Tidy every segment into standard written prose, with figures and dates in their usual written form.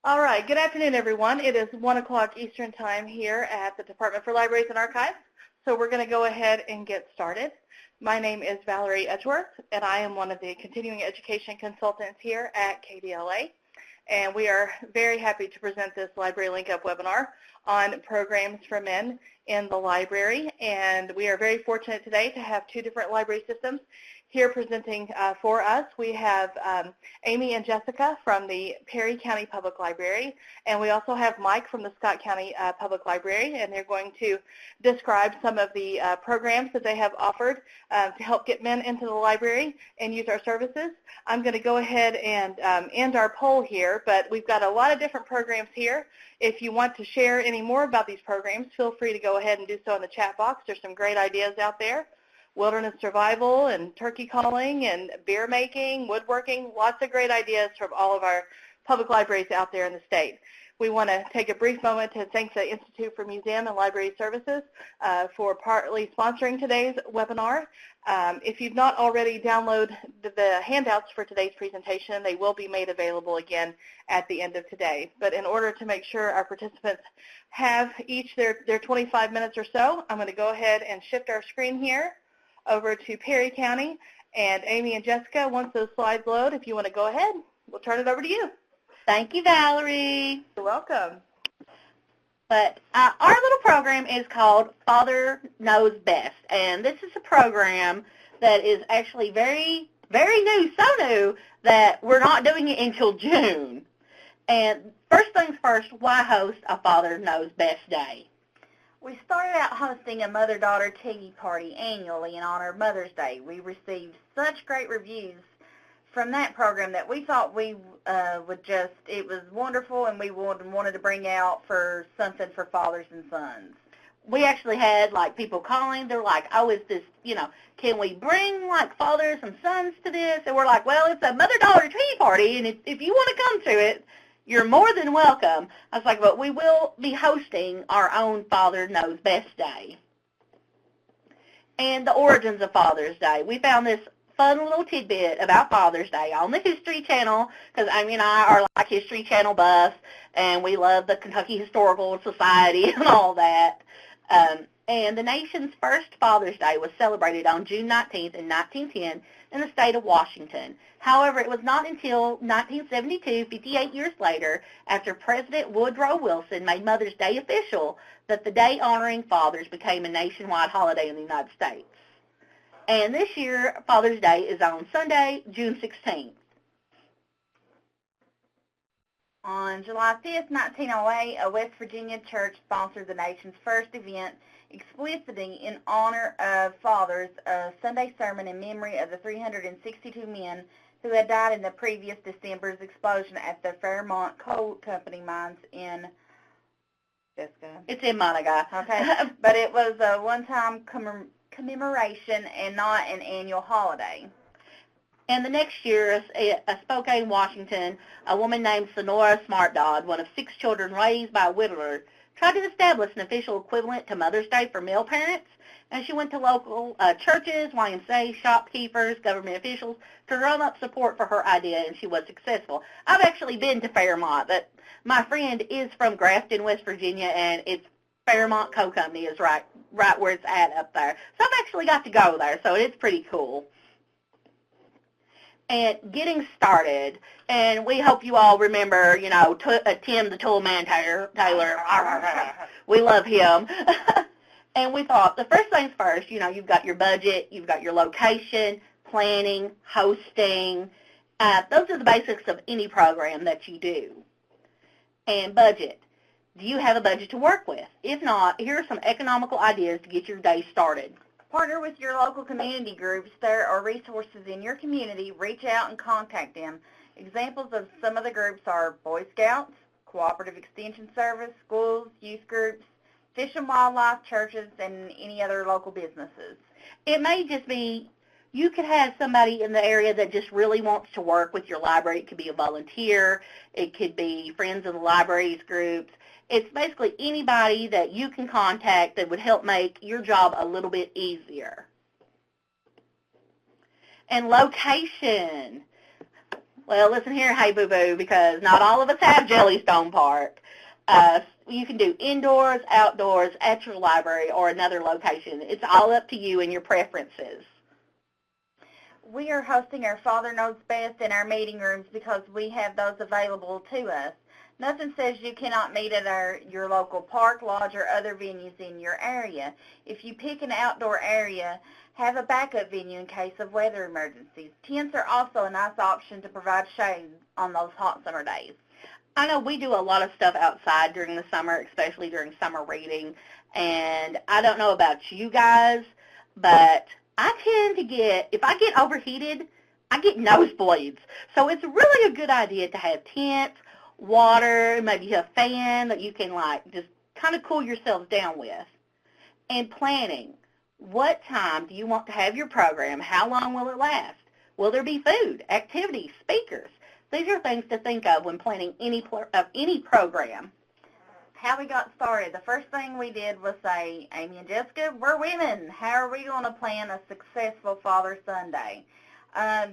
All right, good afternoon, everyone. It is 1 o'clock Eastern Time here at the Department for Libraries and Archives, so we're going to go ahead and get started. My name is Valerie Edgeworth, and I am one of the continuing education consultants here at KDLA, and we are very happy to present this Library Link Up webinar on programs for men in the library, and we are very fortunate today to have two different library systems here presenting for us. We have Amy and Jessica from the Perry County Public Library, and we also have Mike from the Scott County Public Library, and they're going to describe some of the programs that they have offered to help get men into the library and use our services. I'm going to go ahead and end our poll here, but we've got a lot of different programs here. If you want to share any more about these programs, feel free to go ahead and do so in the chat box. There's some great ideas out there. Wilderness survival and turkey calling and beer making, woodworking, lots of great ideas from all of our public libraries out there in the state. We want to take a brief moment to thank the Institute for Museum and Library Services for partly sponsoring today's webinar. If you've not already downloaded the handouts for today's presentation, they will be made available again at the end of today. But in order to make sure our participants have each their 25 minutes or so, I'm going to go ahead and shift our screen here over to Perry County, and Amy and Jessica, once those slides load, if you want to go ahead, we'll turn it over to you. Thank you, Valerie. You're welcome. But our little program is called Father Knows Best, and this is a program that is actually very, very new, so new that we're not doing it until June. And first things first, why host a Father Knows Best Day? We started out hosting a mother-daughter tea party annually in honor of Mother's Day. We received such great reviews from that program that we thought we it was wonderful, and we wanted to bring out for something for fathers and sons. We actually had, people calling. They're like, oh, is this, can we bring, fathers and sons to this? And we're like, well, it's a mother-daughter tea party, and if you want to come to it, you're more than welcome. I was like, but we will be hosting our own Father Knows Best Day. And the origins of Father's Day. We found this fun little tidbit about Father's Day on the History Channel, because Amy and I are History Channel buffs, and we love the Kentucky Historical Society and all that. And the nation's first Father's Day was celebrated on June 19th in 1910 in the state of Washington. However, it was not until 1972, 58 years later, after President Woodrow Wilson made Mother's Day official, that the day honoring fathers became a nationwide holiday in the United States. And this year, Father's Day is on Sunday, June 16th. On July 5th, 1908, a West Virginia church sponsored the nation's first event explicitly in honor of fathers, a Sunday sermon in memory of the 362 men who had died in the previous December's explosion at the Fairmont Coal Company mines in, Jessica? It's in Monaga. Okay. But it was a one-time commemoration and not an annual holiday. And the next year, Spokane, Washington, a woman named Sonora Smartdodd, one of 6 children raised by a widower, tried to establish an official equivalent to Mother's Day for male parents, and she went to local churches, YMCA, shopkeepers, government officials to drum up support for her idea, and she was successful. I've actually been to Fairmont, but my friend is from Grafton, West Virginia, and it's Fairmont Coal Company is right where it's at up there. So I've actually got to go there, so it's pretty cool. And getting started, and we hope you all remember, Tim the Toolman Taylor. We love him. And we thought, the first things first, you've got your budget, you've got your location, planning, hosting. Those are the basics of any program that you do. And budget. Do you have a budget to work with? If not, here are some economical ideas to get your day started. Partner with your local community groups. There are resources in your community. Reach out and contact them. Examples of some of the groups are Boy Scouts, Cooperative Extension Service, schools, youth groups, Fish and Wildlife, churches, and any other local businesses. It may just be, you could have somebody in the area that just really wants to work with your library. It could be a volunteer. It could be friends of the library's groups. It's basically anybody that you can contact that would help make your job a little bit easier. And location. Well, listen here, hey boo-boo, because not all of us have Jellystone Park. You can do indoors, outdoors, at your library, or another location. It's all up to you and your preferences. We are hosting our Father Knows Best in our meeting rooms because we have those available to us. Nothing says you cannot meet at your local park, lodge, or other venues in your area. If you pick an outdoor area, have a backup venue in case of weather emergencies. Tents are also a nice option to provide shade on those hot summer days. I know we do a lot of stuff outside during the summer, especially during summer reading, and I don't know about you guys, but I tend to if I get overheated, I get nosebleeds. So it's really a good idea to have tents, water, maybe a fan that you can just kind of cool yourselves down with. And planning. What time do you want to have your program? How long will it last? Will there be food, activities, speakers? These are things to think of when planning any program. How we got started. The first thing we did was say, Amy and Jessica, we're women. How are we going to plan a successful Father Sunday?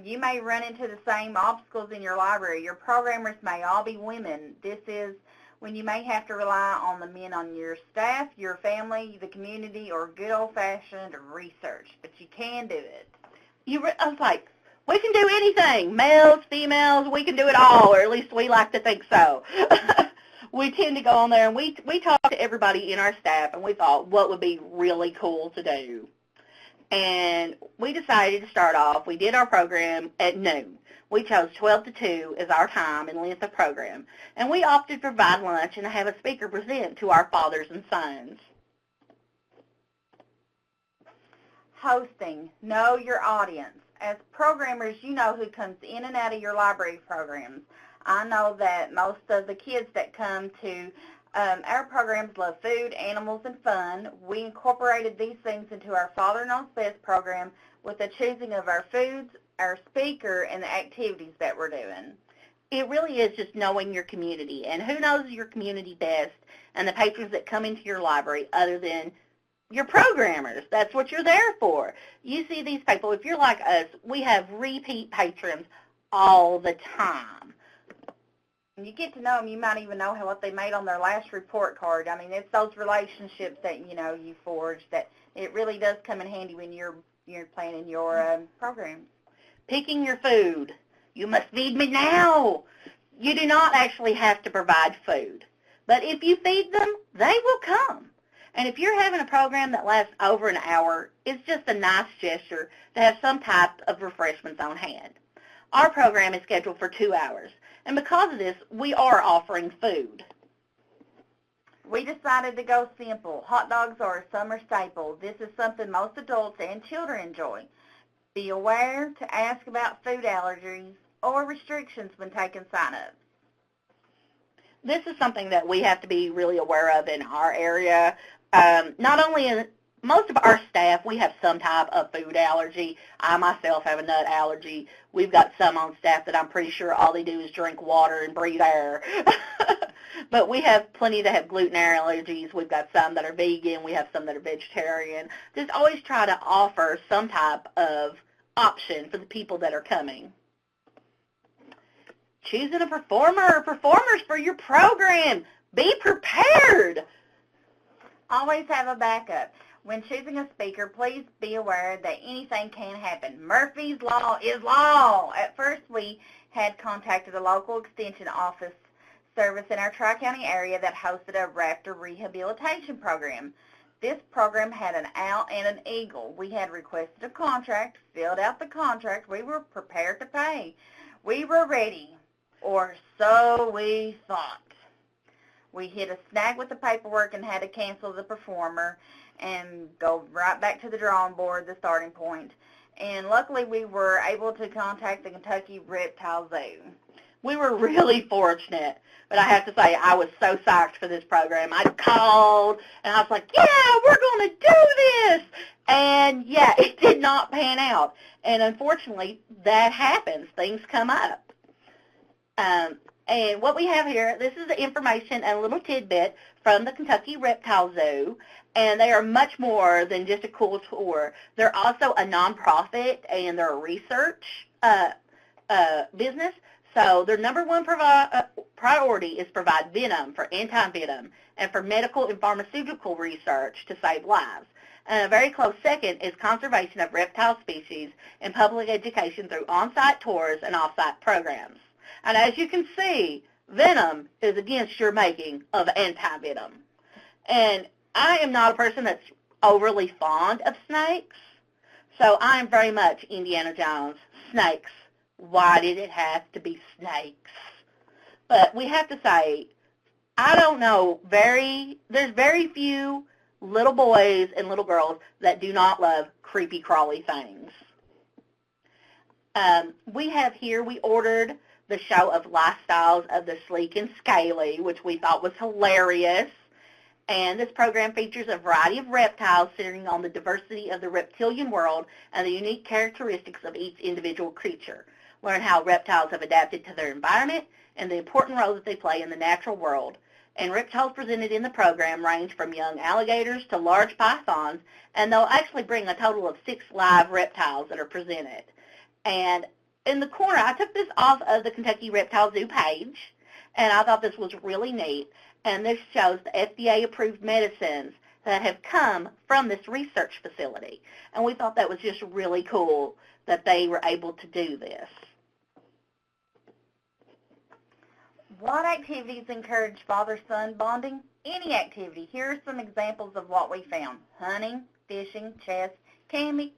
You may run into the same obstacles in your library. Your programmers may all be women. This is when you may have to rely on the men on your staff, your family, the community, or good old-fashioned research. But you can do it. I was like, we can do anything. Males, females, we can do it all, or at least we like to think so. We tend to go on there, and we talk to everybody in our staff, and we thought what would be really cool to do. And we decided to start off. We did our program at noon. We chose 12 to 2 as our time and length of program. And we opted to provide lunch and have a speaker present to our fathers and sons. Hosting. Know your audience. As programmers, you know who comes in and out of your library programs. I know that most of the kids that come to our programs love food, animals, and fun. We incorporated these things into our Father Knows Best program with the choosing of our foods, our speaker, and the activities that we're doing. It really is just knowing your community. And who knows your community best and the patrons that come into your library other than your programmers? That's what you're there for. You see these people, if you're like us, we have repeat patrons all the time. You get to know them. You might even know what they made on their last report card. I mean, it's those relationships that, you forge that it really does come in handy when you're planning your programs. Picking your food. You must feed me now. You do not actually have to provide food. But if you feed them, they will come. And if you're having a program that lasts over an hour, it's just a nice gesture to have some type of refreshments on hand. Our program is scheduled for 2 hours. And because of this, we are offering food. We decided to go simple. Hot dogs are a summer staple. This is something most adults and children enjoy. Be aware to ask about food allergies or restrictions when taking sign-ups. This is something that we have to be really aware of in our area. Not only in most of our staff, we have some type of food allergy. I myself have a nut allergy. We've got some on staff that I'm pretty sure all they do is drink water and breathe air. But we have plenty that have gluten allergies. We've got some that are vegan. We have some that are vegetarian. Just always try to offer some type of option for the people that are coming. Choosing a performer or performers for your program. Be prepared. Always have a backup. When choosing a speaker, please be aware that anything can happen. Murphy's Law is law. At first, we had contacted a local extension office service in our Tri-County area that hosted a raptor rehabilitation program. This program had an owl and an eagle. We had requested a contract, filled out the contract. We were prepared to pay. We were ready, or so we thought. We hit a snag with the paperwork and had to cancel the performer and go right back to the drawing board, the starting point. And luckily, we were able to contact the Kentucky Reptile Zoo. We were really fortunate, but I have to say I was so psyched for this program. I called, and I was like, yeah, we're going to do this. And, yeah, it did not pan out. And, unfortunately, that happens. Things come up. And what we have here, this is the information and a little tidbit from the Kentucky Reptile Zoo, and they are much more than just a cool tour. They're also a nonprofit, and they're a research business, So their number one priority is provide venom for anti-venom and for medical and pharmaceutical research to save lives. And a very close second is conservation of reptile species and public education through on-site tours and off-site programs. And as you can see, venom is against your making of anti-venom. And I am not a person that's overly fond of snakes, so I am very much Indiana Jones. Snakes. Why did it have to be snakes? But we have to say, I don't know, there's very few little boys and little girls that do not love creepy crawly things. We ordered the show of lifestyles of the sleek and scaly, which we thought was hilarious. And this program features a variety of reptiles centering on the diversity of the reptilian world and the unique characteristics of each individual creature. Learn how reptiles have adapted to their environment and the important role that they play in the natural world. And reptiles presented in the program range from young alligators to large pythons, and they'll actually bring a total of 6 live reptiles that are presented. And in the corner, I took this off of the Kentucky Reptile Zoo page, and I thought this was really neat. And this shows the FDA-approved medicines that have come from this research facility. And we thought that was just really cool that they were able to do this. What activities encourage father-son bonding? Any activity. Here are some examples of what we found. Hunting, fishing, chess, camping,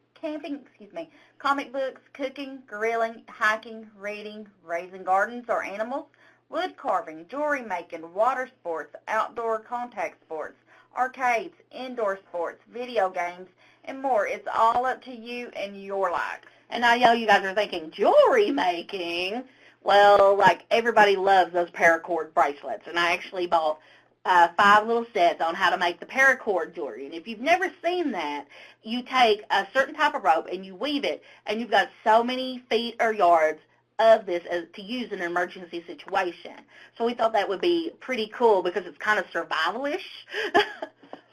comic books, cooking, grilling, hiking, reading, raising gardens or animals, wood carving, jewelry making, water sports, outdoor contact sports, arcades, indoor sports, video games, and more. It's all up to you and your likes. And I know you guys are thinking, jewelry making? Well, like everybody loves those paracord bracelets, and I actually bought 5 little sets on how to make the paracord jewelry. And if you've never seen that, you take a certain type of rope and you weave it, and you've got so many feet or yards of this as to use in an emergency situation. So we thought that would be pretty cool because it's kind of survivalish.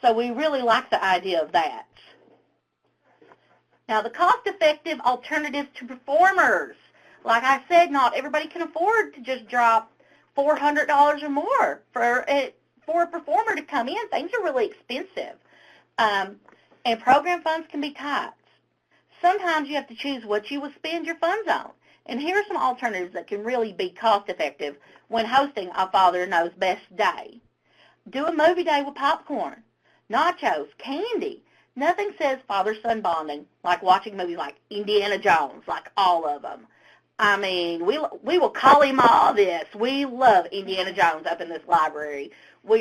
So we really like the idea of that. Now, the cost-effective alternatives to performers. Like I said, not everybody can afford to just drop $400 or more for a performer to come in. Things are really expensive. And program funds can be tight. Sometimes you have to choose what you will spend your funds on. And here are some alternatives that can really be cost-effective when hosting a Father Knows Best Day. Do a movie day with popcorn, nachos, candy. Nothing says father-son bonding like watching movies like Indiana Jones, like all of them. I mean, we will call him all this. We love Indiana Jones up in this library. We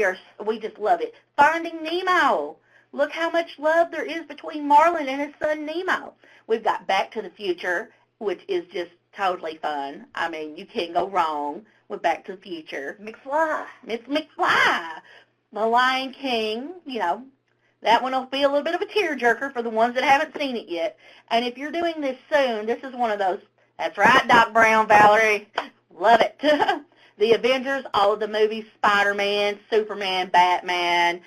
just love it. Finding Nemo. Look how much love there is between Marlin and his son Nemo. We've got Back to the Future, which is just totally fun. I mean, you can't go wrong with Back to the Future. McFly. Miss McFly. The Lion King, you know, that one will be a little bit of a tearjerker for the ones that haven't seen it yet. And if you're doing this soon, this is one of those. That's right, Doc Brown, Valerie. Love it. The Avengers, all of the movies, Spider-Man, Superman, Batman.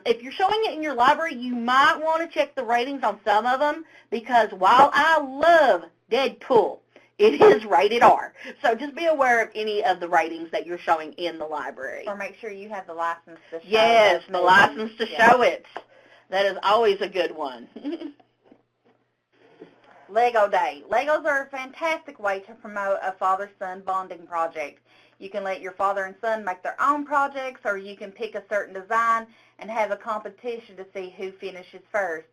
If you're showing it in your library, you might want to check the ratings on some of them because while I love Deadpool, it is rated R. So just be aware of any of the ratings that you're showing in the library. Or make sure you have the license to show it. Yes, the license to show it. That is always a good one. Lego Day. Legos are a fantastic way to promote a father-son bonding project. You can let your father and son make their own projects, or you can pick a certain design and have a competition to see who finishes first.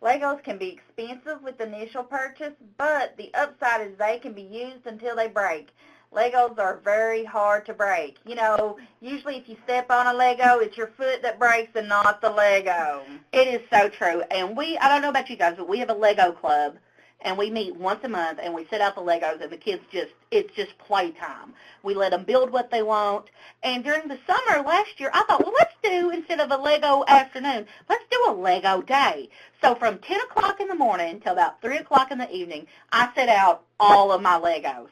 Legos can be expensive with the initial purchase, but the upside is they can be used until they break. Legos are very hard to break. You know, usually if you step on a Lego, it's your foot that breaks and not the Lego. It is so true. And I don't know about you guys, but we have a Lego club. And we meet once a month, and we set out the Legos, and the kids it's just playtime. We let them build what they want. And during the summer last year, I thought, well, let's do, instead of a Lego afternoon, let's do a Lego day. So from 10 o'clock in the morning till about 3 o'clock in the evening, I set out all of my Legos.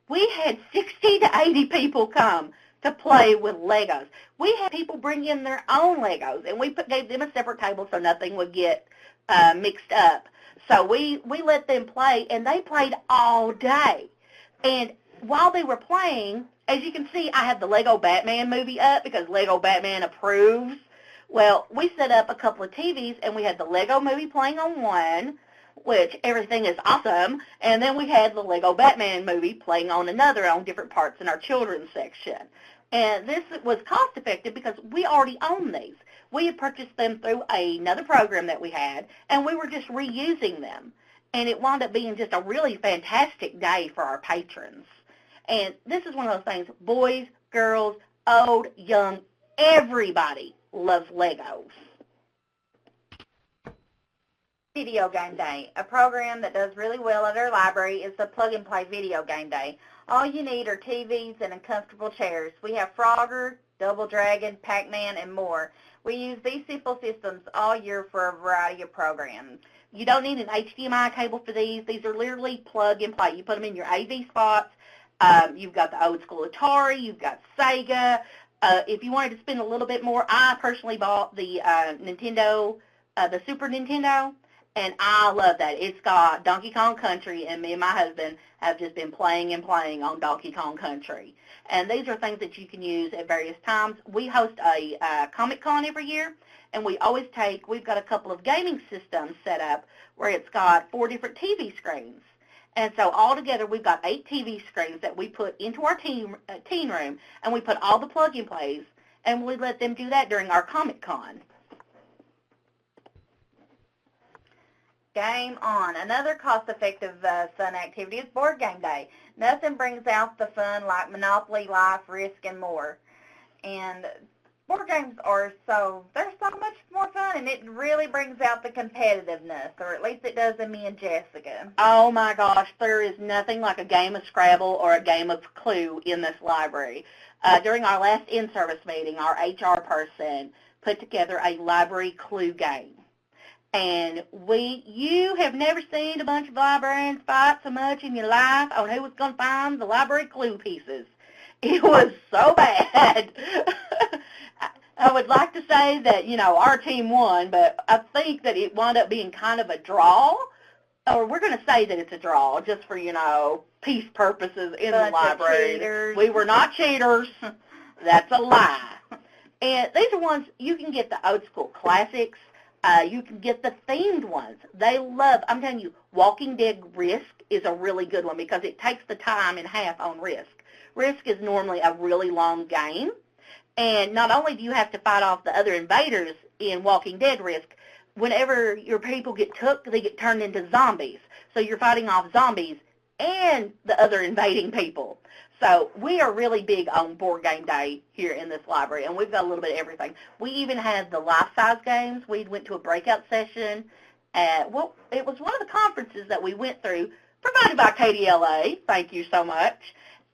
We had 60 to 80 people come to play with Legos. We had people bring in their own Legos, and we gave them a separate table so nothing would get mixed up. So we let them play, and they played all day. And while they were playing, as you can see, I have the Lego Batman movie up because Lego Batman approves. Well, we set up a couple of TVs, and we had the Lego movie playing on one, which everything is awesome, and then we had the Lego Batman movie playing on another on different parts in our children's section. And this was cost-effective because we already own these. We had purchased them through another program that we had, and we were just reusing them. And it wound up being just a really fantastic day for our patrons. And this is one of those things, boys, girls, old, young, everybody loves Legos. Video Game Day. A program that does really well at our library is the Plug and Play Video Game Day. All you need are TVs and comfortable chairs. We have Frogger, Double Dragon, Pac-Man, and more. We use these simple systems all year for a variety of programs. You don't need an HDMI cable for these. These are literally plug and play. You put them in your AV spots. You've got the old school Atari. You've got Sega. If you wanted to spend a little bit more, I personally bought the Nintendo, the Super Nintendo, and I love that. It's got Donkey Kong Country, and me and my husband have just been playing and playing on Donkey Kong Country. And these are things that you can use at various times. We host a Comic-Con every year, and we've got a couple of gaming systems set up where it's got 4 different TV screens. And so altogether, we've got 8 TV screens that we put into our teen room, and we put all the plug-and-plays, and we let them do that during our Comic-Con. Game on. Another cost-effective fun activity is Board Game Day. Nothing brings out the fun like Monopoly, Life, Risk, and more. And board games they're so much more fun, and it really brings out the competitiveness, or at least it does in me and Jessica. Oh my gosh, there is nothing like a game of Scrabble or a game of Clue in this library. During our last in-service meeting, our HR person put together a library Clue game. And you have never seen a bunch of librarians fight so much in your life on who was going to find the library Clue pieces. It was so bad. I would like to say that, our team won, but I think that it wound up being kind of a draw. Or we're going to say that it's a draw just for, peace purposes in the library. We were not cheaters. That's a lie. And these are ones, you can get the old school classics. You can get the themed ones. I'm telling you, Walking Dead Risk is a really good one because it takes the time in half on Risk. Risk is normally a really long game. And not only do you have to fight off the other invaders in Walking Dead Risk, whenever your people get took, they get turned into zombies. So you're fighting off zombies and the other invading people. So we are really big on Board Game Day here in this library, and we've got a little bit of everything. We even had the life-size games. We went to a breakout session at, it was one of the conferences that we went through, provided by KDLA. Thank you so much.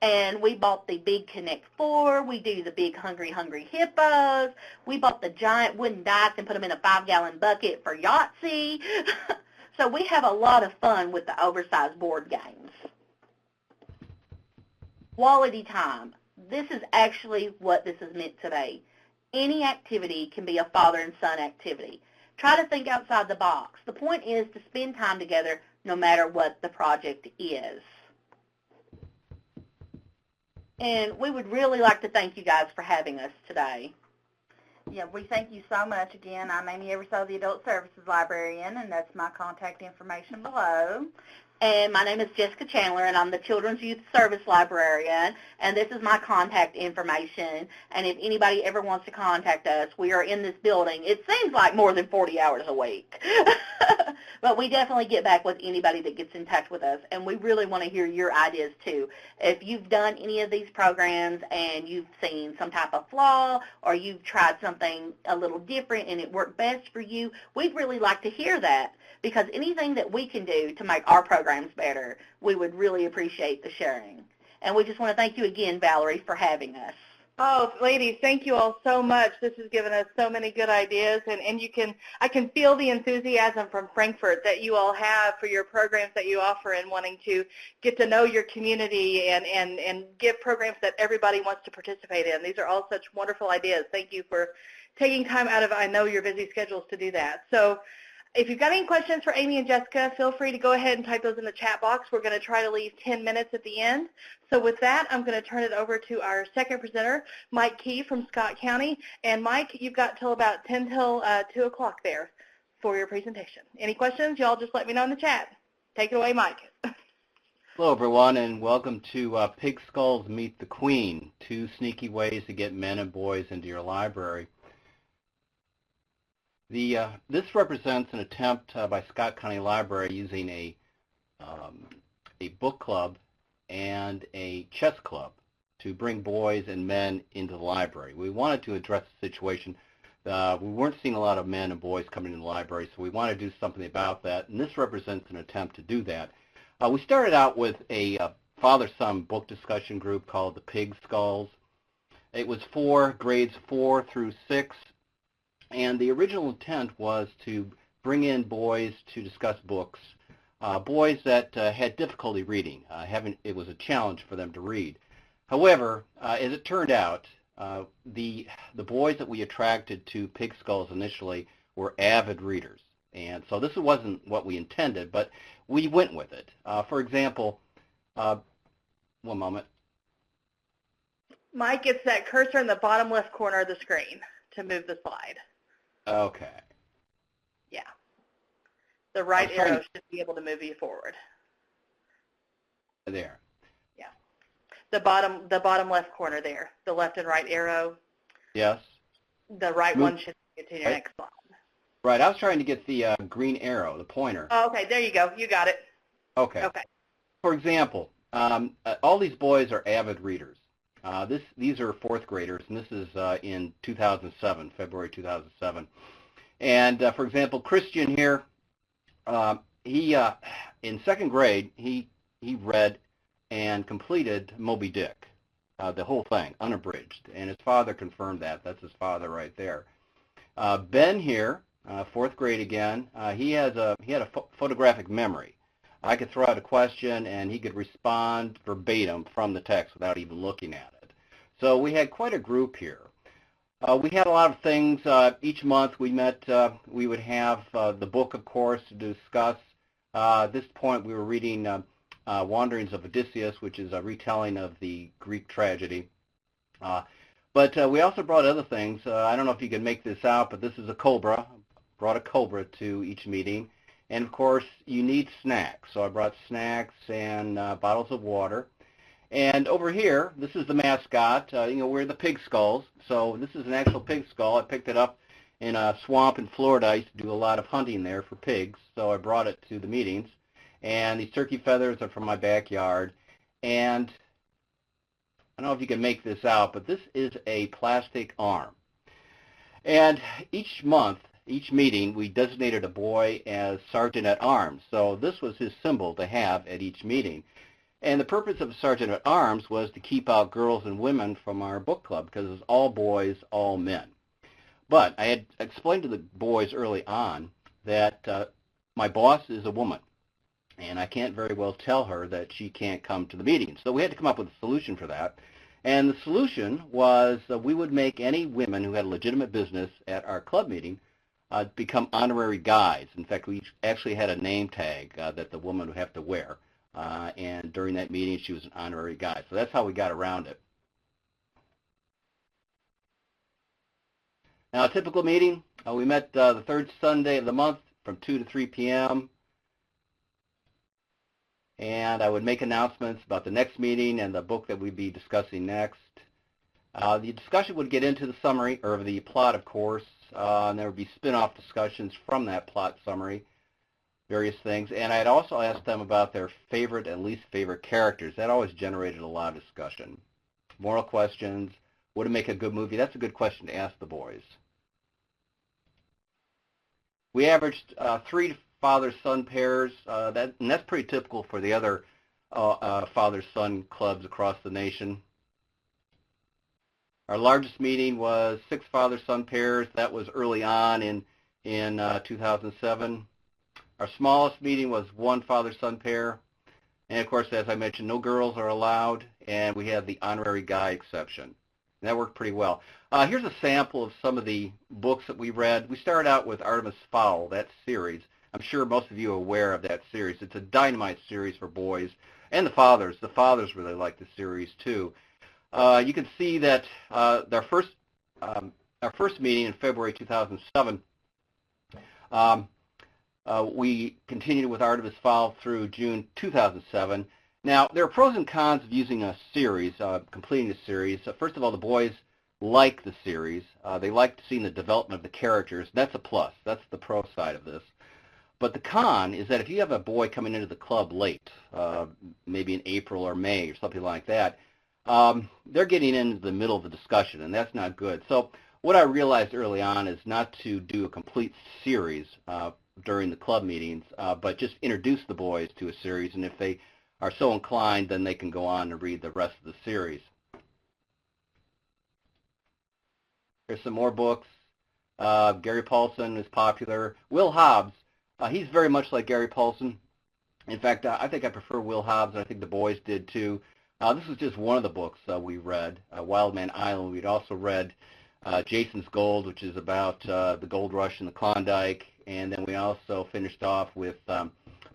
And we bought the big Connect 4. We do the big Hungry Hippos. We bought the giant wooden dice and put them in a 5-gallon bucket for Yahtzee. So we have a lot of fun with the oversized board games. Quality time. This is actually what this is meant to be. Any activity can be a father and son activity. Try to think outside the box. The point is to spend time together no matter what the project is. And we would really like to thank you guys for having us today. Yeah, we thank you so much again. I'm Amy Eversole, the Adult Services Librarian, and that's my contact information below. And my name is Jessica Chandler, and I'm the Children's Youth Service Librarian, and this is my contact information. And if anybody ever wants to contact us, we are in this building. It seems like more than 40 hours a week. But we definitely get back with anybody that gets in touch with us, and we really want to hear your ideas, too. If you've done any of these programs and you've seen some type of flaw or you've tried something a little different and it worked best for you, we'd really like to hear that. Because anything that we can do to make our programs better, we would really appreciate the sharing. And we just want to thank you again, Valerie, for having us. Oh, ladies, thank you all so much. This has given us so many good ideas, and I can feel the enthusiasm from Frankfurt that you all have for your programs that you offer and wanting to get to know your community and give programs that everybody wants to participate in. These are all such wonderful ideas. Thank you for taking time out of, I know, your busy schedules to do that. So If you've got any questions for Amy and Jessica, feel free to go ahead and type those in the chat box. We're going to try to leave 10 minutes at the end. So with that, I'm going to turn it over to our second presenter, Mike Key from Scott County. And Mike, you've got till about 10 till 2 o'clock there for your presentation. Any questions? Y'all just let me know in the chat. Take it away, Mike. Hello, everyone, and welcome to Pig Skulls Meet the Queen, 2 sneaky ways to get men and boys into your library. This represents an attempt by Scott County Library using a book club and a chess club to bring boys and men into the library. We wanted to address the situation. We weren't seeing a lot of men and boys coming into the library, so we wanted to do something about that, and this represents an attempt to do that. We started out with a father-son book discussion group called the Pig Skulls. It was for grades 4 through 6, and the original intent was to bring in boys to discuss books, boys that had difficulty reading. It was a challenge for them to read. However, as it turned out, the boys that we attracted to Pig Skulls initially were avid readers. And so this wasn't what we intended, but we went with it. For example, one moment. Mike, it's that cursor in the bottom left corner of the screen to move the slide. Okay. Yeah. The right arrow should be able to move you forward. There. Yeah. The bottom left corner there. The left and right arrow. Yes. The right one should get to your next slide. Right, I was trying to get the green arrow, the pointer. Oh, okay, there you go. You got it. Okay. Okay. For example, all these boys are avid readers. These are 4th graders, and this is in 2007, February 2007. And for example, Christian here, he in 2nd grade, he read and completed Moby Dick, the whole thing, unabridged, and his father confirmed that. That's his father right there. Ben here, 4th grade again, he had a photographic memory. I could throw out a question and he could respond verbatim from the text without even looking at it. So we had quite a group here. We had a lot of things. Each month we met, we would have the book, of course, to discuss. At this point we were reading Wanderings of Odysseus, which is a retelling of the Greek tragedy. But we also brought other things. I don't know if you can make this out, but this is a cobra. Brought a cobra to each meeting. And, of course, you need snacks. So I brought snacks and bottles of water. And over here, this is the mascot. We're the Pig Skulls. So this is an actual pig skull. I picked it up in a swamp in Florida. I used to do a lot of hunting there for pigs. So I brought it to the meetings. And these turkey feathers are from my backyard. And I don't know if you can make this out, but this is a plastic arm. And each month, each meeting, we designated a boy as Sergeant at Arms. So this was his symbol to have at each meeting. And the purpose of Sergeant at Arms was to keep out girls and women from our book club because it was all boys, all men. But I had explained to the boys early on that my boss is a woman. And I can't very well tell her that she can't come to the meeting. So we had to come up with a solution for that. And the solution was we would make any women who had a legitimate business at our club meeting become honorary guides. In fact, we actually had a name tag that the woman would have to wear. And during that meeting, she was an honorary guide. So that's how we got around it. Now, a typical meeting, we met the 3rd Sunday of the month from 2 to 3 p.m. And I would make announcements about the next meeting and the book that we'd be discussing next. The discussion would get into the summary, or the plot, of course, and there would be spin-off discussions from that plot summary, various things. And I'd also ask them about their favorite and least favorite characters. That always generated a lot of discussion. Moral questions, would it make a good movie? That's a good question to ask the boys. We averaged 3 father-son pairs, and that's pretty typical for the other father-son clubs across the nation. Our largest meeting was 6 father-son pairs. That was early on in 2007. Our smallest meeting was 1 father-son pair. And, of course, as I mentioned, no girls are allowed, and we have the honorary guy exception. And that worked pretty well. Here's a sample of some of the books that we read. We started out with Artemis Fowl, that series. I'm sure most of you are aware of that series. It's a dynamite series for boys and the fathers. The fathers really like the series too. You can see that our first meeting in February 2007, we continued with Artemis Fowl through June 2007. Now, there are pros and cons of using a series, completing a series. First of all, the boys like the series. They like seeing the development of the characters. That's a plus. That's the pro side of this. But the con is that if you have a boy coming into the club late, maybe in April or May or something like that, they're getting into the middle of the discussion, and that's not good. So what I realized early on is not to do a complete series during the club meetings, but just introduce the boys to a series, and if they are so inclined, then they can go on and read the rest of the series. Here's some more books. Gary Paulson is popular. Will Hobbs, he's very much like Gary Paulson. In fact, I think I prefer Will Hobbs, and I think the boys did too. This is just one of the books we read, Wild Man Island. We'd also read Jason's Gold, which is about the gold rush in the Klondike, and then we also finished off with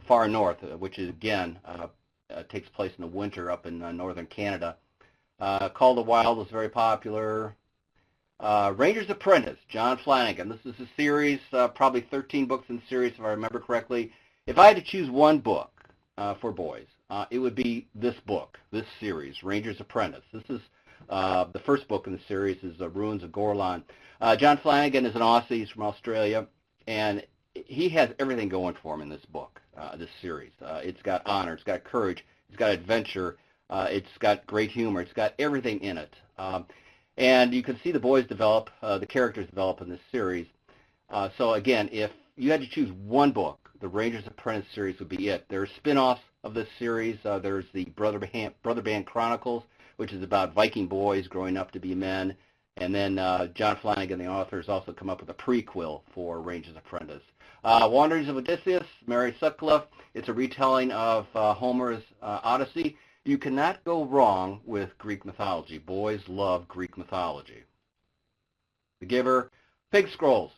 Far North, which is, again, takes place in the winter up in northern Canada. Call the Wild was very popular. Ranger's Apprentice, John Flanagan. This is a series, probably 13 books in the series, if I remember correctly. If I had to choose one book for boys, it would be this book, this series, Ranger's Apprentice. This is the first book in the series is Ruins of Gorlan. John Flanagan is an Aussie. He's from Australia, and he has everything going for him in this book, this series. It's got honor, it's got courage, it's got adventure, it's got great humor, it's got everything in it. And you can see the boys develop, the characters develop in this series. So again, if you had to choose one book, the Ranger's Apprentice series would be it. There are spin-offs of this series. There's the Brother Band Chronicles, which is about Viking boys growing up to be men. And then John Flanagan, the author, has also come up with a prequel for Ranger's Apprentice. Wanderings of Odysseus, Mary Sutcliffe. It's a retelling of Homer's Odyssey. You cannot go wrong with Greek mythology. Boys love Greek mythology. The Giver, Pig Scrolls.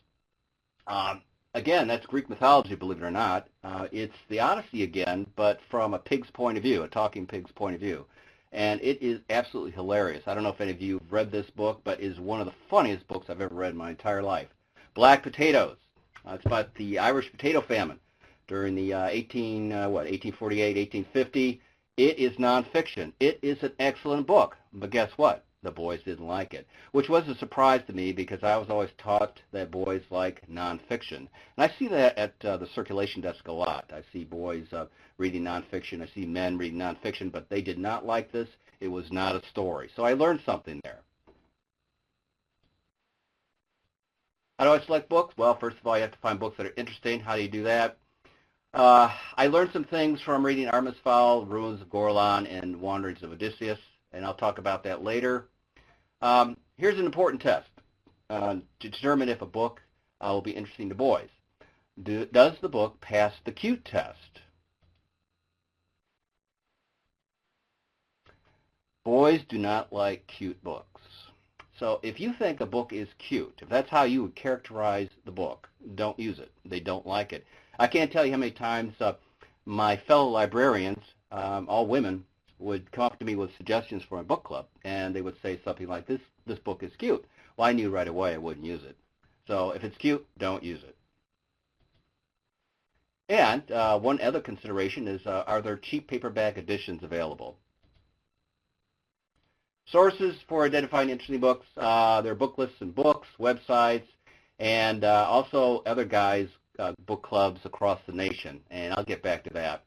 Again, that's Greek mythology, believe it or not. It's the Odyssey again, but from a pig's point of view, a talking pig's point of view. And it is absolutely hilarious. I don't know if any of you have read this book, but it is one of the funniest books I've ever read in my entire life. Black Potatoes. It's about the Irish potato famine during the 1848, 1850. It is nonfiction. It is an excellent book, but guess what? The boys didn't like it, which was a surprise to me because I was always taught that boys like nonfiction. And I see that at the circulation desk a lot. I see boys reading nonfiction. I see men reading nonfiction, but they did not like this. It was not a story. So I learned something there. How do I select books? Well, first of all, you have to find books that are interesting. How do you do that? I learned some things from reading Artemis Fowl, Ruins of Gorlan, and Wanderings of Odysseus, and I'll talk about that later. Here's an important test to determine if a book will be interesting to boys. Does the book pass the cute test? Boys do not like cute books. So if you think a book is cute, if that's how you would characterize the book, don't use it. They don't like it. I can't tell you how many times my fellow librarians, all women, would come up to me with suggestions for a book club, and they would say something like, this book is cute. Well, I knew right away I wouldn't use it. So if it's cute, don't use it. And one other consideration is, are there cheap paperback editions available? Sources for identifying interesting books, there are book lists and books, websites, and also other guys' book clubs across the nation, and I'll get back to that.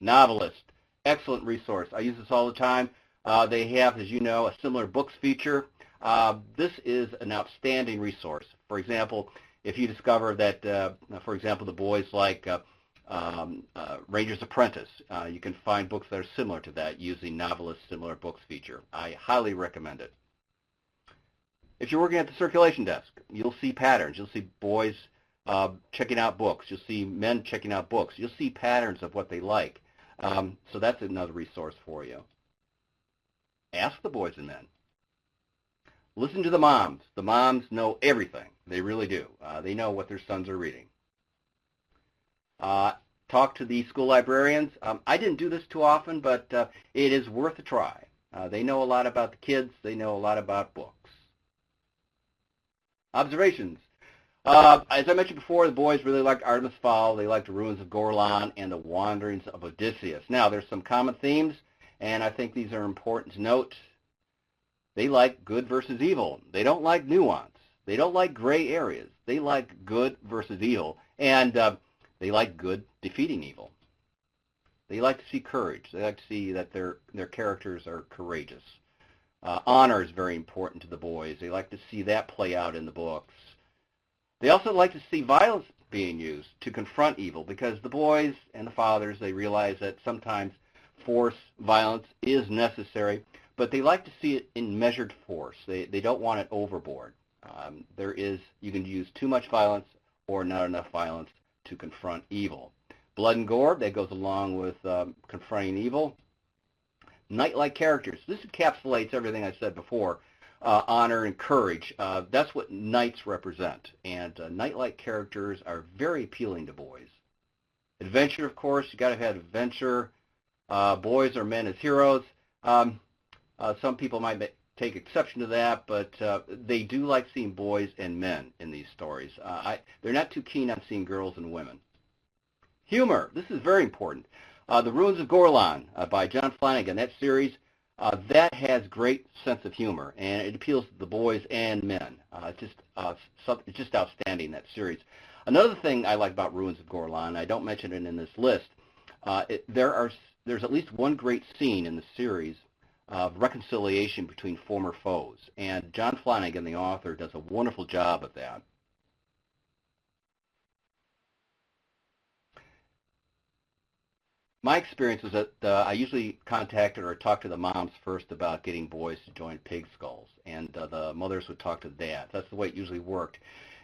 Novelist, excellent resource. I use this all the time. They have, as you know, a similar books feature. This is an outstanding resource. For example, if you discover that, for example, the boys like Ranger's Apprentice, you can find books that are similar to that using Novelist's similar books feature. I highly recommend it. If you're working at the circulation desk, you'll see patterns. You'll see boys checking out books. You'll see men checking out books. You'll see patterns of what they like. So that's another resource for you. Ask the boys and men. Listen to the moms. The moms know everything. They really do. They know what their sons are reading. Talk to the school librarians. I didn't do this too often, but it is worth a try. They know a lot about the kids. They know a lot about books. Observations. As I mentioned before, the boys really liked Artemis Fowl. They liked the Ruins of Gorlan and the Wanderings of Odysseus. Now, there's some common themes, and I think these are important to note. They like good versus evil. They don't like nuance. They don't like gray areas. They like good versus evil, and they like good defeating evil. They like to see courage. They like to see that their characters are courageous. Honor is very important to the boys. They like to see that play out in the books. They also like to see violence being used to confront evil, because the boys and the fathers, they realize that sometimes force, violence is necessary, but they like to see it in measured force. They don't want it overboard. You can use too much violence or not enough violence to confront evil. Blood and gore, that goes along with confronting evil. Knight-like characters. This encapsulates everything I said before. Honor and courage. That's what knights represent. And knight-like characters are very appealing to boys. Adventure, of course. You got to have adventure. Boys are men as heroes. Some people might take exception to that, but they do like seeing boys and men in these stories. They're not too keen on seeing girls and women. Humor. This is very important. The Ruins of Gorlan by John Flanagan, that series, that has great sense of humor, and it appeals to the boys and men. It's just outstanding, that series. Another thing I like about Ruins of Gorlan, I don't mention it in this list, there's at least one great scene in the series of reconciliation between former foes, and John Flanagan, the author, does a wonderful job of that. My experience was that I usually contacted or talked to the moms first about getting boys to join Pig Skulls, and the mothers would talk to the dads. That's the way it usually worked.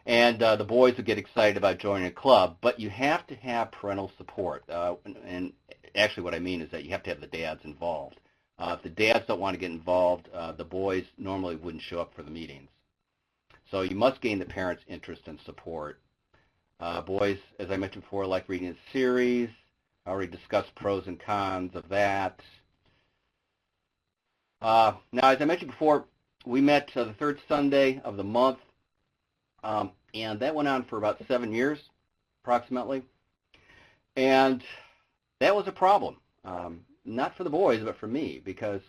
And the boys would get excited about joining a club, but you have to have parental support. And actually what I mean is that you have to have the dads involved. If the dads don't want to get involved, the boys normally wouldn't show up for the meetings. So you must gain the parents' interest and support. Boys, as I mentioned before, like reading a series. I already discussed pros and cons of that. Now, as I mentioned before, we met the third Sunday of the month, and that went on for about 7 years, approximately. And that was a problem, not for the boys, but for me, because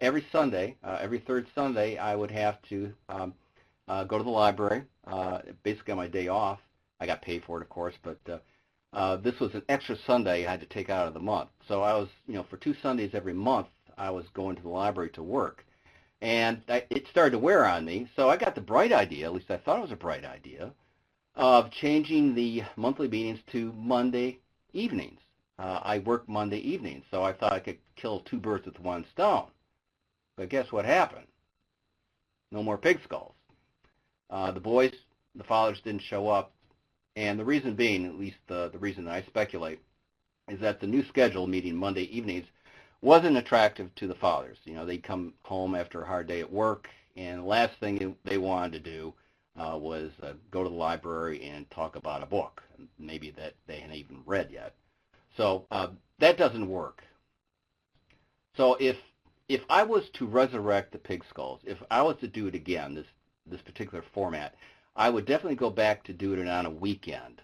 every Sunday, every third Sunday, I would have to go to the library, basically on my day off. I got paid for it, of course, but this was an extra Sunday I had to take out of the month. So I was, for 2 Sundays every month, I was going to the library to work. And it started to wear on me, so I got the bright idea, at least I thought it was a bright idea, of changing the monthly meetings to Monday evenings. I work Monday evenings, so I thought I could kill 2 birds with 1 stone. But guess what happened? No more Pig Skulls. The boys, the fathers didn't show up. And the reason being, at least the reason that I speculate, is that the new schedule, meeting Monday evenings, wasn't attractive to the fathers. They'd come home after a hard day at work, and the last thing they wanted to do was go to the library and talk about a book, maybe that they hadn't even read yet. So that doesn't work. So if I was to resurrect the Pig Skulls, if I was to do it again, this particular format, I would definitely go back to do it on a weekend,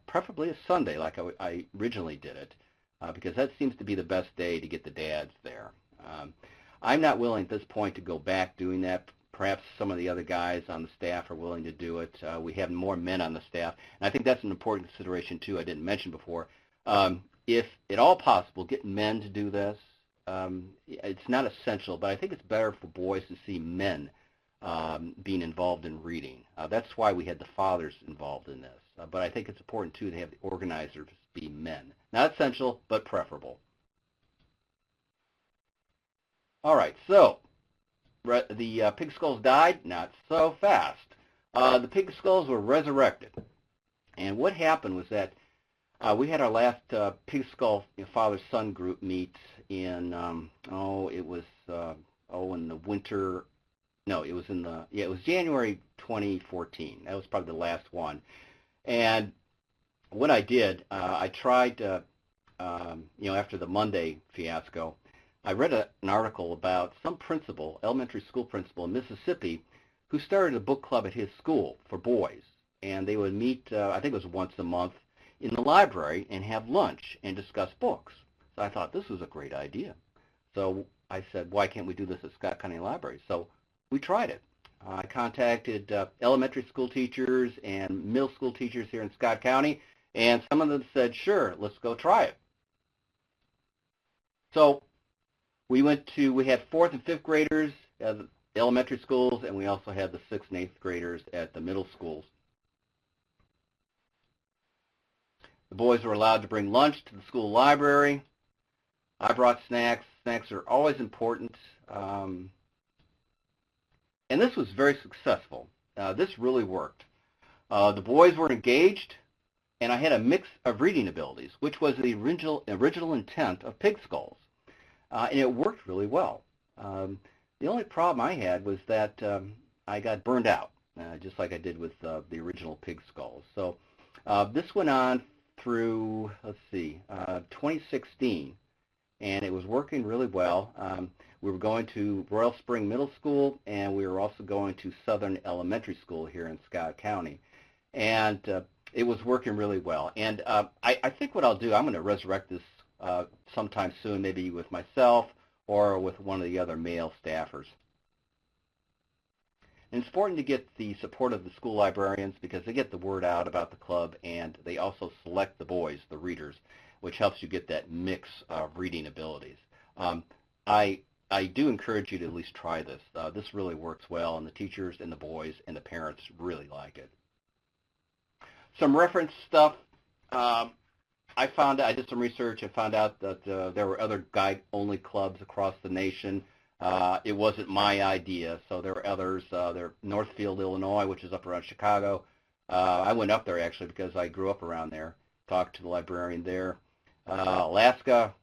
preferably a Sunday like I originally did it, because that seems to be the best day to get the dads there. I'm not willing at this point to go back doing that. Perhaps some of the other guys on the staff are willing to do it. We have more men on the staff, and I think that's an important consideration too I didn't mention before. If at all possible, get men to do this. It's not essential, but I think it's better for boys to see men being involved in reading. That's why we had the fathers involved in this. But I think it's important, too, to have the organizers be men. Not essential, but preferable. All right, so the Pig Skulls died? Not so fast. The Pig Skulls were resurrected. And what happened was that we had our last Pig Skull father-son group meet in, in the winter. No, it was it was January 2014. That was probably the last one. And what I did, I tried, after the Monday fiasco, I read an article about some principal, elementary school principal in Mississippi, who started a book club at his school for boys. And they would meet, I think it was once a month, in the library and have lunch and discuss books. So I thought this was a great idea. So I said, why can't we do this at Scott County Library? So we tried it. I contacted elementary school teachers and middle school teachers here in Scott County, and some of them said, sure, let's go try it. So we had 4th and 5th graders at the elementary schools, and we also had the 6th and 8th graders at the middle schools. The boys were allowed to bring lunch to the school library. I brought snacks. Snacks are always important. And this was very successful. This really worked. The boys were engaged, and I had a mix of reading abilities, which was the original intent of Pig Skulls. And it worked really well. The only problem I had was that I got burned out, just like I did with the original Pig Skulls. So this went on through, 2016, and it was working really well. We were going to Royal Spring Middle School, and we were also going to Southern Elementary School here in Scott County. And it was working really well. And I think what I'll do, I'm going to resurrect this sometime soon, maybe with myself or with one of the other male staffers. And it's important to get the support of the school librarians because they get the word out about the club, and they also select the boys, the readers, which helps you get that mix of reading abilities. I do encourage you to at least try this. This really works well, and the teachers and the boys and the parents really like it. Some reference stuff. I did some research and found out that there were other guide-only clubs across the nation. It wasn't my idea, so there were others. There Northfield, Illinois, which is up around Chicago. I went up there actually because I grew up around there. Talked to the librarian there. Alaska,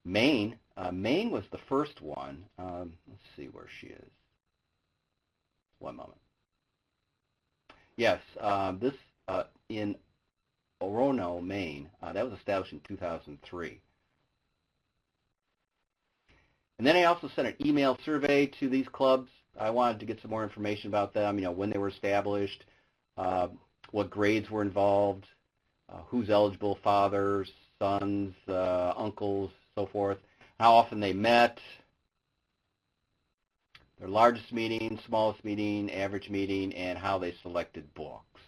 Maine. Maine was the first one. Let's see where she is. One moment. Yes, this in Orono, Maine. That was established in 2003. And then I also sent an email survey to these clubs. I wanted to get some more information about them, when they were established, what grades were involved, who's eligible, fathers, sons, uncles, so forth, how often they met, their largest meeting, smallest meeting, average meeting, and how they selected books.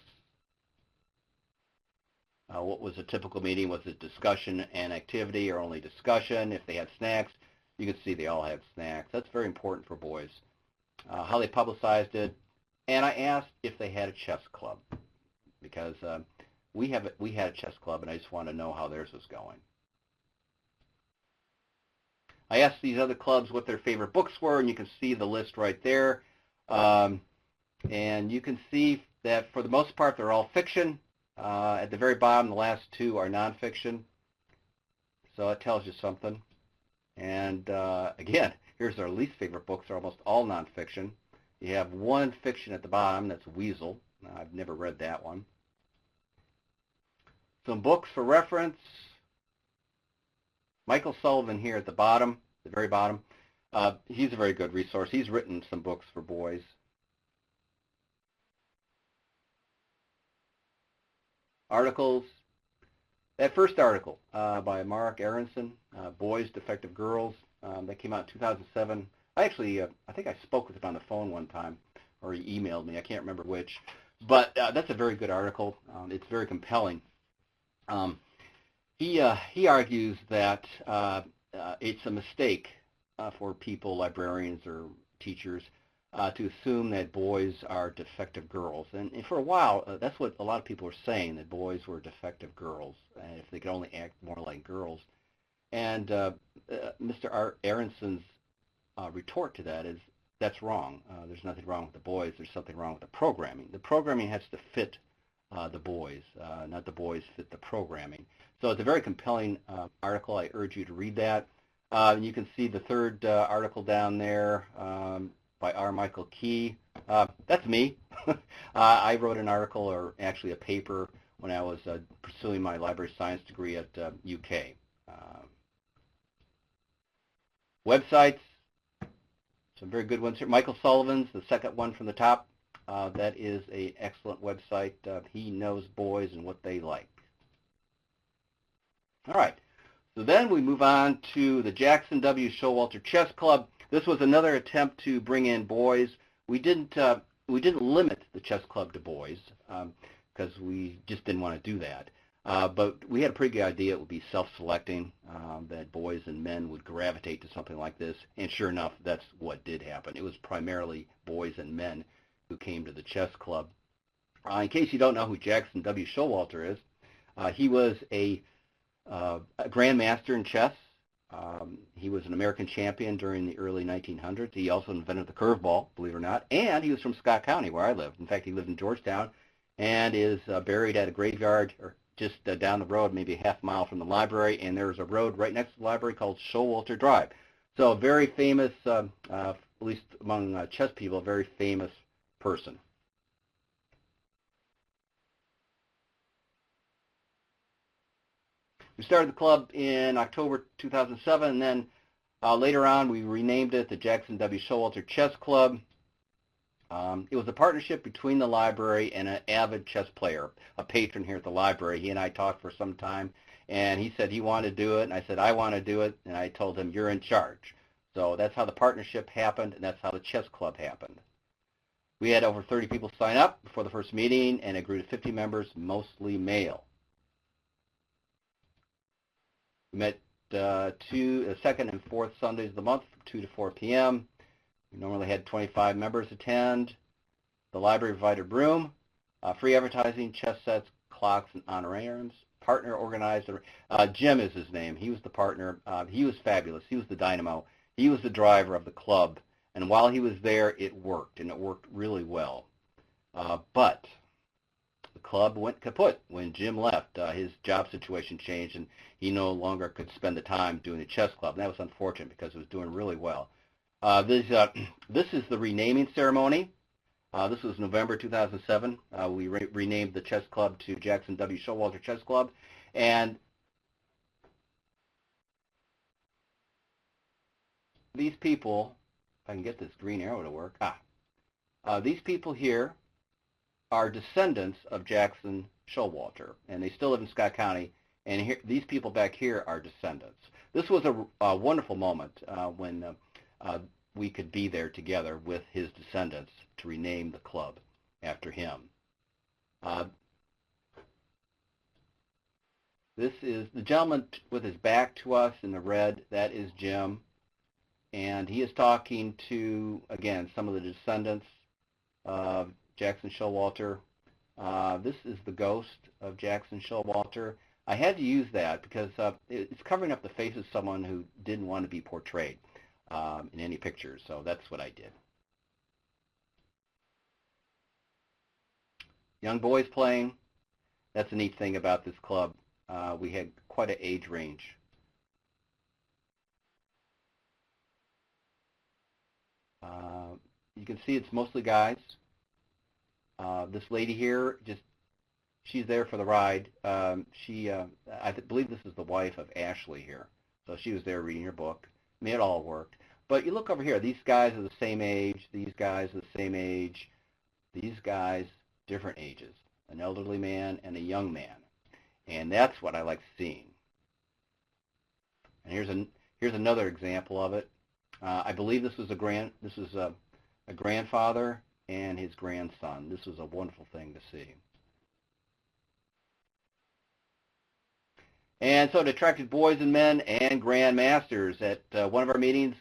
What was a typical meeting? Was it discussion and activity or only discussion? If they had snacks, you can see they all had snacks. That's very important for boys. How they publicized it. And I asked if they had a chess club because we had a chess club, and I just want to know how theirs was going. I asked these other clubs what their favorite books were, and you can see the list right there. And you can see that for the most part, they're all fiction. At the very bottom, the last two are nonfiction. So that tells you something. And again, here's our least favorite books. They're almost all nonfiction. You have one fiction at the bottom. That's Weasel. I've never read that one. Some books for reference. Michael Sullivan here at the bottom, the very bottom. He's a very good resource. He's written some books for boys. Articles. That first article by Mark Aronson, Boys, Defective Girls, that came out in 2007. I think I spoke with him on the phone one time, or he emailed me. I can't remember which. But that's a very good article. It's very compelling. He argues that it's a mistake for people, librarians or teachers, to assume that boys are defective girls. And for a while, that's what a lot of people were saying, that boys were defective girls, and if they could only act more like girls. And Mr. Aronson's retort to that is, that's wrong. There's nothing wrong with the boys. There's something wrong with the programming. The programming has to fit the boys, not the boys fit the programming. So it's a very compelling article. I urge you to read that. You can see the third article down there by R. Michael Key. That's me. I wrote an article, or actually a paper, when I was pursuing my library science degree at UK. Websites, some very good ones here. Michael Sullivan's, the second one from the top. That is an excellent website. He knows boys and what they like. All right. So then we move on to the Jackson W. Showalter Chess Club. This was another attempt to bring in boys. We didn't limit the chess club to boys because we just didn't want to do that. But we had a pretty good idea it would be self-selecting, that boys and men would gravitate to something like this. And sure enough, that's what did happen. It was primarily boys and men who came to the chess club. In case you don't know who Jackson W. Showalter is, he was a grandmaster in chess. He was an American champion during the early 1900s. He also invented the curveball, believe it or not, and he was from Scott County, where I lived. In fact, he lived in Georgetown and is buried at a graveyard or just down the road, maybe a half mile from the library, and there's a road right next to the library called Showalter Drive. So a very famous, at least among chess people, a very famous person. We started the club in October 2007, and then later on we renamed it the Jackson W. Showalter Chess Club. It was a partnership between the library and an avid chess player, a patron here at the library. He and I talked for some time, and he said he wanted to do it, and I said I want to do it, and I told him you're in charge. So that's how the partnership happened, and that's how the chess club happened. We had over 30 people sign up before the first meeting, and it grew to 50 members, mostly male. We met second and fourth Sundays of the month, 2 to 4 p.m. We normally had 25 members attend. The library provided room, free advertising, chess sets, clocks, and honorariums. Partner organizer, Jim is his name. He was the partner. He was fabulous. He was the dynamo. He was the driver of the club. And while he was there, it worked, and it worked really well. But the club went kaput when Jim left. His job situation changed, and he no longer could spend the time doing the chess club. And that was unfortunate because it was doing really well. This is the renaming ceremony. This was November 2007. We renamed the chess club to Jackson W. Showalter Chess Club. And these people, if I can get this green arrow to work, these people here are descendants of Jackson Showalter, and they still live in Scott County, and here, these people back here are descendants. This was a wonderful moment when we could be there together with his descendants to rename the club after him. This is the gentleman with his back to us in the red. That is Jim. And he is talking to, again, some of the descendants of Jackson Showalter. This is the ghost of Jackson Showalter. I had to use that because it's covering up the face of someone who didn't want to be portrayed in any pictures, so that's what I did. Young boys playing. That's a neat thing about this club. We had quite an age range. You can see it's mostly guys. This lady here, she's there for the ride. I believe this is the wife of Ashley here. So she was there reading her book. I mean, it all worked. But you look over here. These guys are the same age. These guys are the same age. These guys, different ages. An elderly man and a young man. And that's what I like seeing. And here's another example of it. I believe this was a grandfather and his grandson. This was a wonderful thing to see. And so it attracted boys and men and grandmasters. At one of our meetings,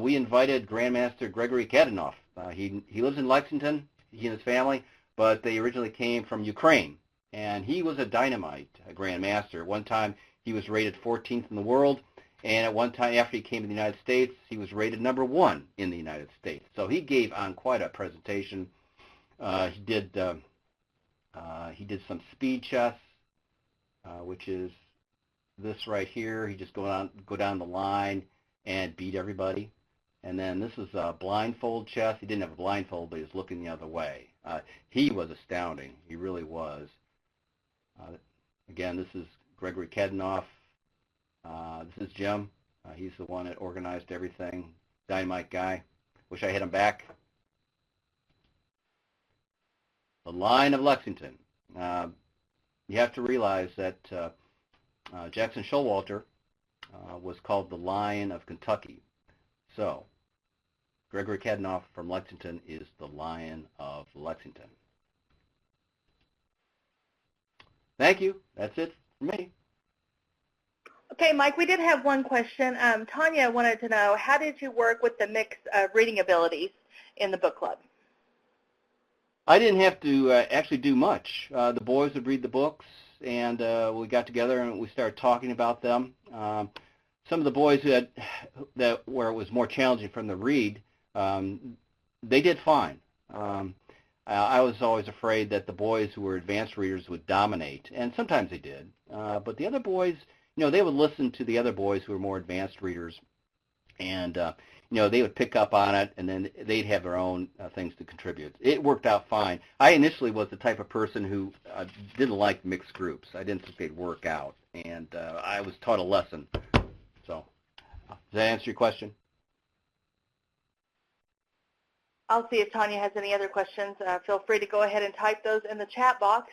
we invited Grandmaster Gregory Danoff. He lives in Lexington, he and his family, but they originally came from Ukraine. And he was a dynamite grandmaster. One time he was rated 14th in the world, and at one time after he came to the United States, he was rated number 1 in the United States. So he gave on quite a presentation. He did some speed chess, which is this right here. He just go down the line and beat everybody. And then this is a blindfold chess. He didn't have a blindfold, but he was looking the other way. He was astounding. He really was. Again, this is Gregory Danoff. This is Jim. He's the one that organized everything. Dynamite guy. Wish I hit him back. The Line of Lexington. You have to realize that Jackson Showalter was called the Lion of Kentucky. So, Gregory Danoff from Lexington is the Lion of Lexington. Thank you. That's it for me. Okay, Mike, we did have one question. Tanya wanted to know, how did you work with the mix of reading abilities in the book club? I didn't have to actually do much. The boys would read the books, and we got together and we started talking about them. Some of the boys where it was more challenging for them to read, they did fine. I was always afraid that the boys who were advanced readers would dominate, and sometimes they did. But the other boys, they would listen to the other boys who were more advanced readers, and they would pick up on it, and then they'd have their own things to contribute. It worked out fine. I initially was the type of person who didn't like mixed groups. I didn't think they'd work out, and I was taught a lesson. So, does that answer your question? I'll see if Tanya has any other questions. Feel free to go ahead and type those in the chat box.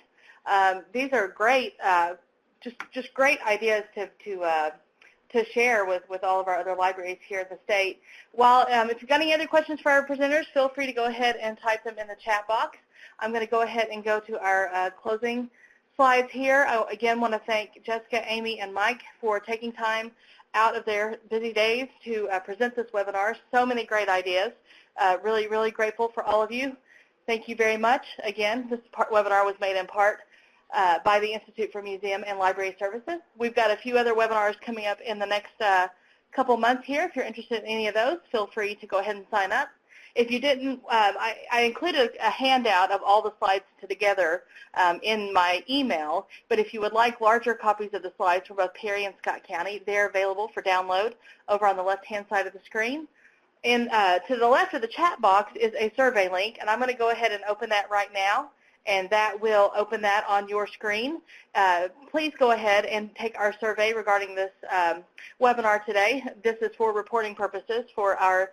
These are great, just great ideas to share with all of our other libraries here in the state. While if you've got any other questions for our presenters, feel free to go ahead and type them in the chat box. I'm going to go ahead and go to our closing slides here. I again want to thank Jessica, Amy, and Mike for taking time out of their busy days to present this webinar. So many great ideas. Really, really grateful for all of you. Thank you very much. Again, this webinar was made in part by the Institute for Museum and Library Services. We've got a few other webinars coming up in the next couple months here. If you're interested in any of those, feel free to go ahead and sign up. If you didn't, I included a handout of all the slides together in my email, but if you would like larger copies of the slides for both Perry and Scott County, they're available for download over on the left-hand side of the screen. And to the left of the chat box is a survey link, and I'm going to go ahead and open that right now, and that will open that on your screen. Please go ahead and take our survey regarding this webinar today. This is for reporting purposes for our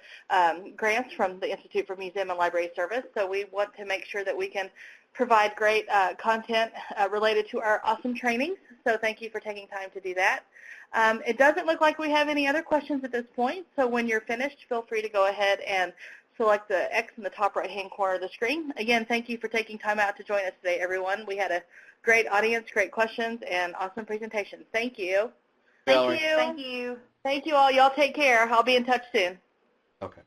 grants from the Institute for Museum and Library Service, so we want to make sure that we can provide great content related to our awesome trainings, so thank you for taking time to do that. It doesn't look like we have any other questions at this point, so when you're finished, feel free to go ahead and select the X in the top right-hand corner of the screen. Again, thank you for taking time out to join us today, everyone. We had a great audience, great questions, and awesome presentations. Thank you. Valerie. Thank you. Thank you. Thank you all. Y'all take care. I'll be in touch soon. Okay.